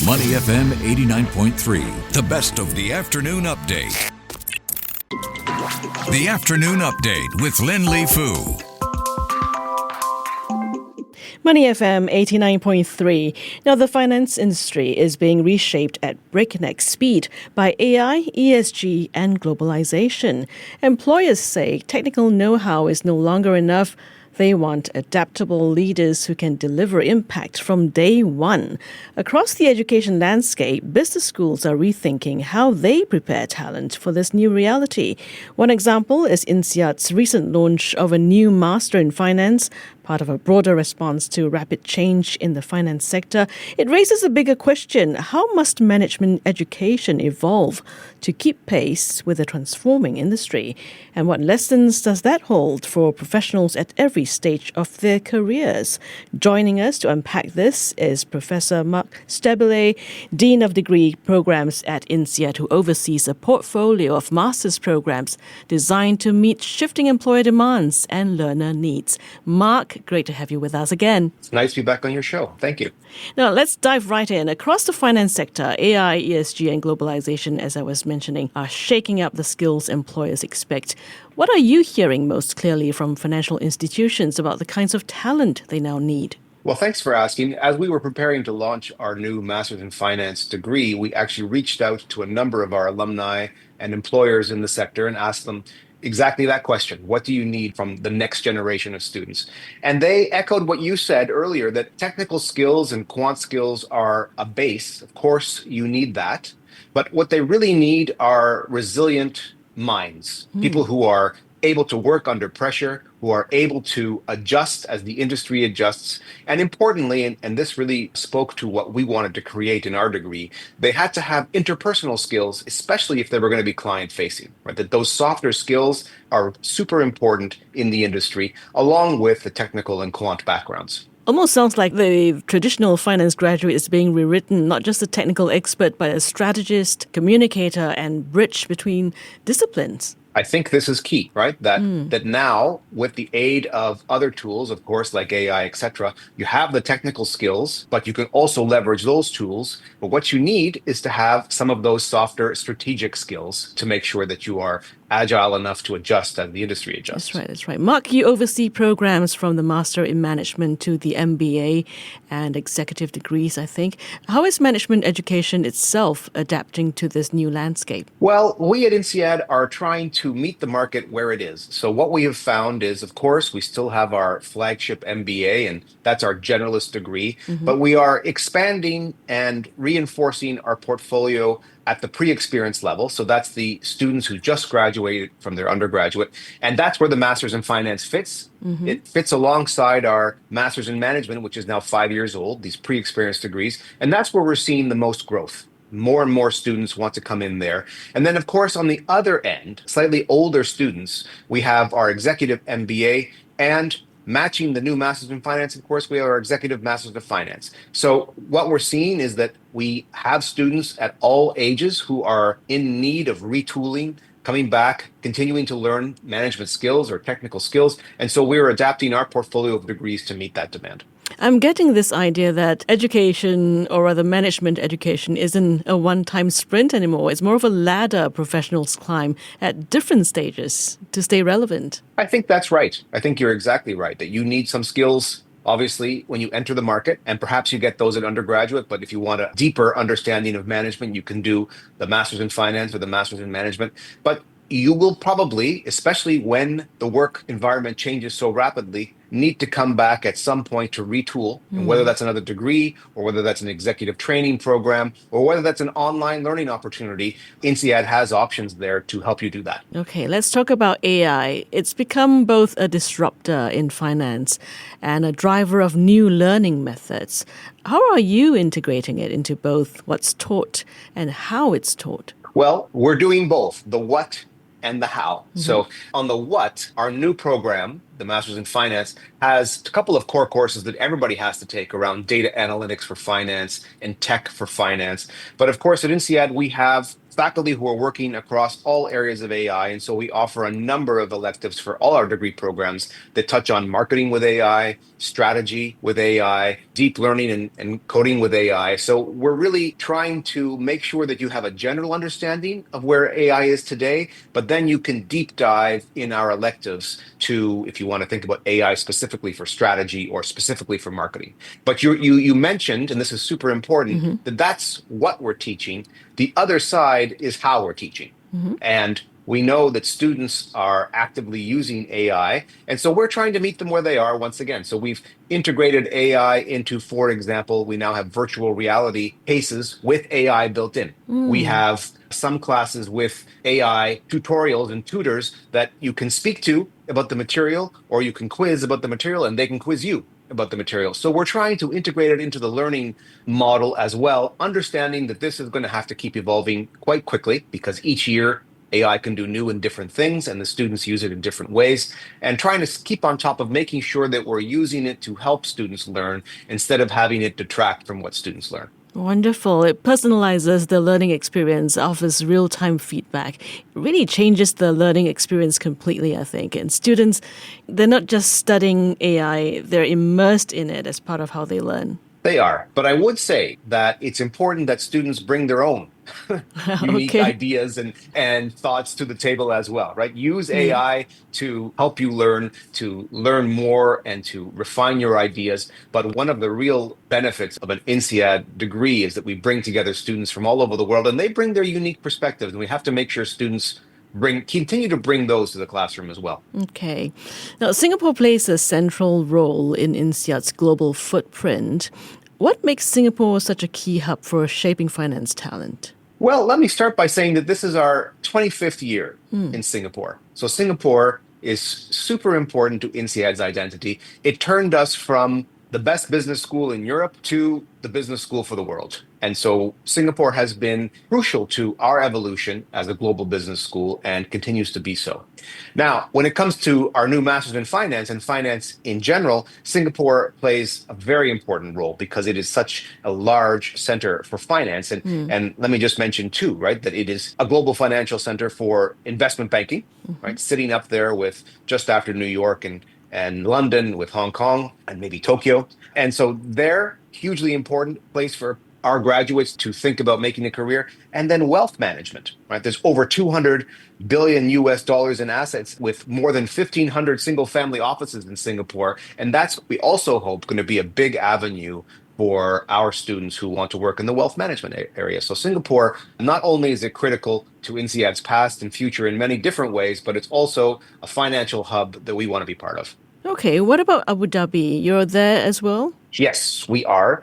Money FM 89.3, the best of the afternoon update. The Afternoon Update with Lynlee Foo. Money FM 89.3. Now, the finance industry is being reshaped at breakneck speed by AI, ESG, and globalisation. Employers say technical know-how is no longer enough. They want adaptable leaders who can deliver impact from day one. Across the education landscape, business schools are rethinking how they prepare talent for this new reality. One example is INSEAD's recent launch of a new Master in Finance, part of a broader response to rapid change in the finance sector. It raises a bigger question: how must management education evolve to keep pace with the transforming industry? And what lessons does that hold for professionals at every stage of their careers? Joining us to unpack this is Professor Mark Stabile, Dean of Degree Programs at INSEAD, who oversees a portfolio of master's programs designed to meet shifting employer demands and learner needs. Mark, great to have you with us again. It's nice to be back on your show. Thank you. Now, let's dive right in. Across the finance sector, AI, ESG, and globalization, as I was mentioning, are shaking up the skills employers expect. What are you hearing most clearly from financial institutions about the kinds of talent they now need? Well, thanks for asking. As we were preparing to launch our new Master's in Finance degree, we actually reached out to a number of our alumni and employers in the sector and asked them exactly that question. What do you need from the next generation of students? And they echoed what you said earlier, that technical skills and quant skills are a base. Of course, you need that. But what they really need are resilient minds, people who are able to work under pressure, who are able to adjust as the industry adjusts. And importantly, and this really spoke to what we wanted to create in our degree, they had to have interpersonal skills, especially if they were going to be client facing, right? That those softer skills are super important in the industry, along with the technical and quant backgrounds. Almost sounds like the traditional finance graduate is being rewritten, not just a technical expert, but a strategist, communicator, and bridge between disciplines. I think this is key, right? That now, with the aid of other tools, of course, like AI, etc., you have the technical skills, but you can also leverage those tools. But what you need is to have some of those softer strategic skills to make sure that you are agile enough to adjust as the industry adjusts. That's right. Mark, you oversee programs from the Master in Management to the MBA and executive degrees, I think. How is management education itself adapting to this new landscape? Well, we at INSEAD are trying to meet the market where it is. So what we have found is, of course, we still have our flagship MBA, and that's our generalist degree, but we are expanding and reinforcing our portfolio at the pre-experience level. So that's the students who just graduated from their undergraduate. And that's where the Master's in Finance fits. It fits alongside our Master's in Management, which is now 5 years old, these pre-experience degrees. And that's where we're seeing the most growth. More and more students want to come in there. And then, of course, on the other end, slightly older students, we have our executive MBA, and matching the new Masters in Finance, of course, we have our Executive Masters of Finance. So what we're seeing is that we have students at all ages who are in need of retooling, coming back, continuing to learn management skills or technical skills. And so we're adapting our portfolio of degrees to meet that demand. I'm getting this idea that education, or rather management education, isn't a one-time sprint anymore. It's more of a ladder professionals climb at different stages to stay relevant. I think that's right. I think you're exactly right, that you need some skills, obviously, when you enter the market, and perhaps you get those at undergraduate. But if you want a deeper understanding of management, you can do the Master's in Finance or the Master's in Management. But you will probably, especially when the work environment changes so rapidly, need to come back at some point to retool, and whether that's another degree or whether that's an executive training program or whether that's an online learning opportunity, INSEAD has options there to help you do that. Okay, let's talk about AI. It's become both a disruptor in finance and a driver of new learning methods. How are you integrating it into both what's taught and how it's taught? Well, we're doing both, the what and the how. So on the what, our new program, the Master's in Finance, has a couple of core courses that everybody has to take around data analytics for finance and tech for finance. But of course, at INSEAD, we have faculty who are working across all areas of AI. And so we offer a number of electives for all our degree programs that touch on marketing with AI, strategy with AI, deep learning and coding with AI. So we're really trying to make sure that you have a general understanding of where AI is today, but then you can deep dive in our electives to, if you want to think about AI specifically for strategy or specifically for marketing. But you mentioned, and this is super important, that that's what we're teaching. The other side is how we're teaching. And we know that students are actively using AI. And so we're trying to meet them where they are once again. So we've integrated AI into, for example, we now have virtual reality cases with AI built in. We have some classes with AI tutorials and tutors that you can speak to about the material, or you can quiz about the material and they can quiz you about the material. So we're trying to integrate it into the learning model as well, understanding that this is going to have to keep evolving quite quickly because each year AI can do new and different things and the students use it in different ways, and trying to keep on top of making sure that we're using it to help students learn instead of having it detract from what students learn. Wonderful. It personalizes the learning experience, offers real-time feedback. It really changes the learning experience completely, I think. And students, they're not just studying AI, they're immersed in it as part of how they learn. They are. But I would say that it's important that students bring their own unique Okay. ideas and thoughts to the table as well, right? Use AI to help you learn, to learn more and to refine your ideas. But one of the real benefits of an INSEAD degree is that we bring together students from all over the world and they bring their unique perspectives. And we have to make sure students continue to bring those to the classroom as well. Okay. Now, Singapore plays a central role in INSEAD's global footprint. What makes Singapore such a key hub for shaping finance talent? Well, let me start by saying that this is our 25th year in Singapore. So Singapore is super important to INSEAD's identity. It turned us from the best business school in Europe to the business school for the world. And so Singapore has been crucial to our evolution as a global business school and continues to be so. Now, when it comes to our new Masters in Finance and finance in general, Singapore plays a very important role because it is such a large center for finance. And let me just mention too, right, that it is a global financial center for investment banking, right, sitting up there with just after New York and London, with Hong Kong and maybe Tokyo. And so they're hugely important place for our graduates to think about making a career. And then wealth management, right? There's over 200 billion US dollars in assets with more than 1,500 single family offices in Singapore. And that's, we also hope, going to be a big avenue for our students who want to work in the wealth management area. So Singapore, not only is it critical to INSEAD's past and future in many different ways, but it's also a financial hub that we want to be part of. Okay, what about Abu Dhabi? You're there as well? Yes, we are.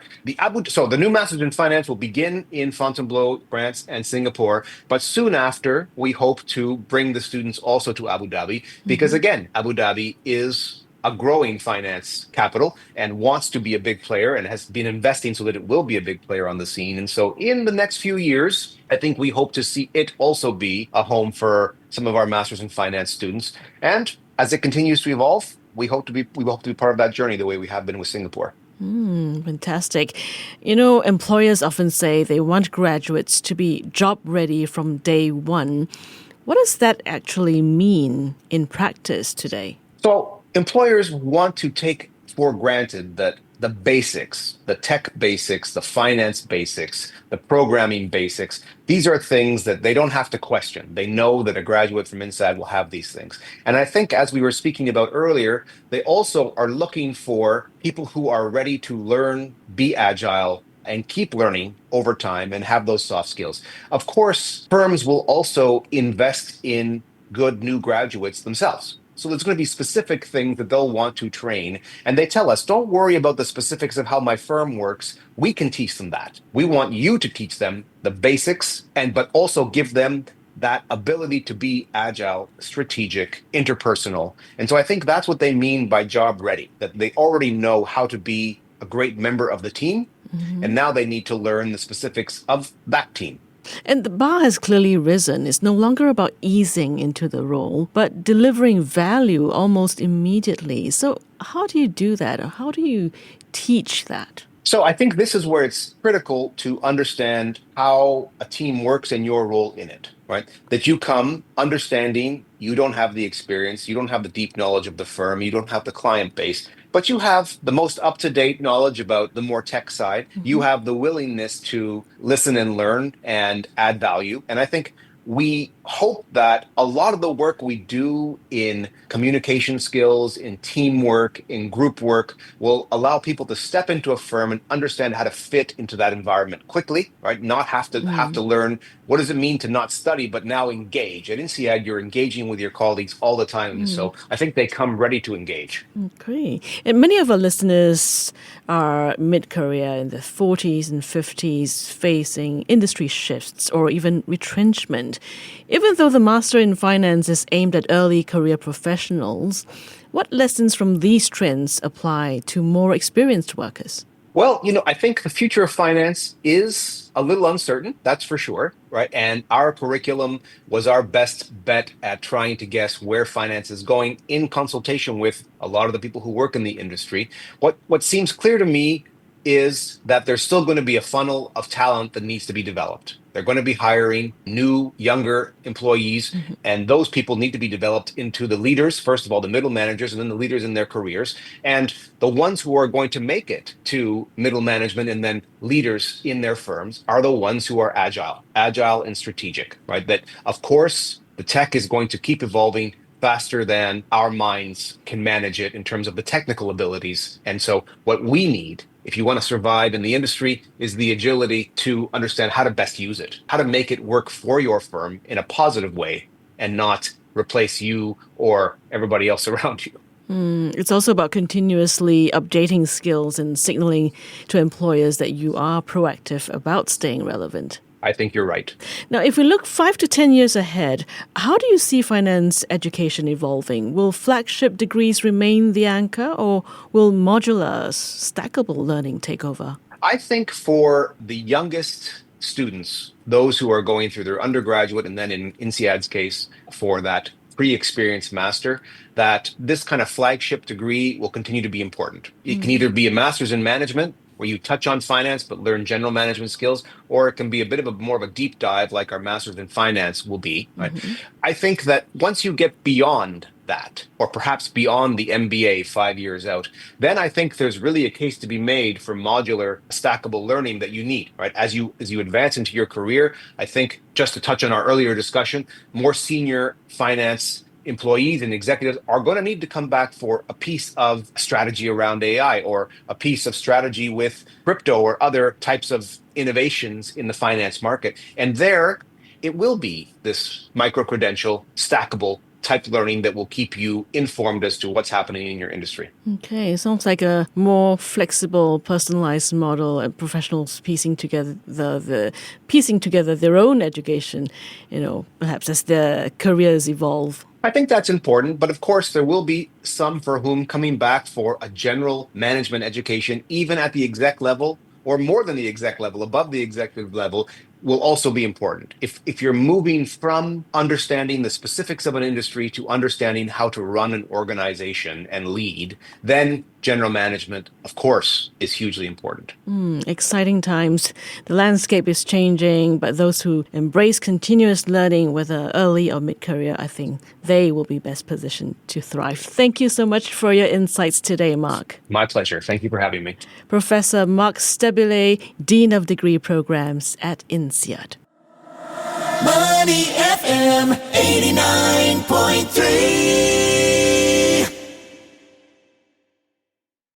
So the new Masters in Finance will begin in Fontainebleau, France, and Singapore. But soon after, we hope to bring the students also to Abu Dhabi because, again, Abu Dhabi is a growing finance capital and wants to be a big player and has been investing so that it will be a big player on the scene. And so in the next few years, I think we hope to see it also be a home for some of our Masters in Finance students. And as it continues to evolve, we hope to be part of that journey the way we have been with Singapore. Fantastic. You know, employers often say they want graduates to be job ready from day one. What does that actually mean in practice today? So employers want to take for granted that the basics, the tech basics, the finance basics, the programming basics, these are things that they don't have to question. They know that a graduate from INSEAD will have these things. And I think, as we were speaking about earlier, they also are looking for people who are ready to learn, be agile, and keep learning over time and have those soft skills. Of course, firms will also invest in good new graduates themselves. So there's going to be specific things that they'll want to train. And they tell us, don't worry about the specifics of how my firm works. We can teach them that. We want you to teach them the basics, but also give them that ability to be agile, strategic, interpersonal. And so I think that's what they mean by job ready, that they already know how to be a great member of the team. And now they need to learn the specifics of that team. And the bar has clearly risen. It's no longer about easing into the role, but delivering value almost immediately. So how do you do that? Or how do you teach that? So I think this is where it's critical to understand how a team works and your role in it, right? That you come understanding you don't have the experience, you don't have the deep knowledge of the firm, you don't have the client base, but you have the most up-to-date knowledge about the more tech side. You have the willingness to listen and learn and add value. And I think we hope that a lot of the work we do in communication skills, in teamwork, in group work will allow people to step into a firm and understand how to fit into that environment quickly, right? Not have to learn what does it mean to not study, but now engage. At INSEAD, you're engaging with your colleagues all the time. So I think they come ready to engage. Okay. And many of our listeners are mid-career in their 40s and 50s, facing industry shifts or even retrenchment. Even though the Master in Finance is aimed at early career professionals, what lessons from these trends apply to more experienced workers? Well, I think the future of finance is a little uncertain, that's for sure, right? And our curriculum was our best bet at trying to guess where finance is going in consultation with a lot of the people who work in the industry. What seems clear to me is that there's still going to be a funnel of talent that needs to be developed. They're going to be hiring new, younger employees, and those people need to be developed into the leaders, first of all, the middle managers, and then the leaders in their careers. And the ones who are going to make it to middle management and then leaders in their firms are the ones who are agile and strategic, right? That, of course, the tech is going to keep evolving faster than our minds can manage it in terms of the technical abilities. And so what we need, if you want to survive in the industry, is the agility to understand how to best use it, how to make it work for your firm in a positive way and not replace you or everybody else around you. It's also about continuously updating skills and signaling to employers that you are proactive about staying relevant. I think you're right. Now, if we look 5 to 10 years ahead, how do you see finance education evolving? Will flagship degrees remain the anchor, or will modular, stackable learning take over? I think for the youngest students, those who are going through their undergraduate and then in INSEAD's case for that pre-experienced master, that this kind of flagship degree will continue to be important. It can either be a master's in management where you touch on finance but learn general management skills, or it can be a bit of a more of a deep dive like our master's in finance will be. Right? I think that once you get beyond that, or perhaps beyond the MBA 5 years out, then I think there's really a case to be made for modular, stackable learning that you need, right? As you advance into your career, I think, just to touch on our earlier discussion, more senior finance employees and executives are going to need to come back for a piece of strategy around AI or a piece of strategy with crypto or other types of innovations in the finance market. And there, it will be this micro-credential, stackable type learning that will keep you informed as to what's happening in your industry. Okay, sounds like a more flexible, personalized model, and professionals piecing together their own education, perhaps as their careers evolve. I think that's important, but of course, there will be some for whom coming back for a general management education, even at the exec level, or more than the exec level, above the executive level, will also be important. If you're moving from understanding the specifics of an industry to understanding how to run an organization and lead, then general management, of course, is hugely important. Exciting times. The landscape is changing, but those who embrace continuous learning, whether early or mid-career, I think they will be best positioned to thrive. Thank you so much for your insights today, Mark. My pleasure. Thank you for having me. Professor Mark Stabile, Dean of Degree Programs at INSEAD. Money FM 89.3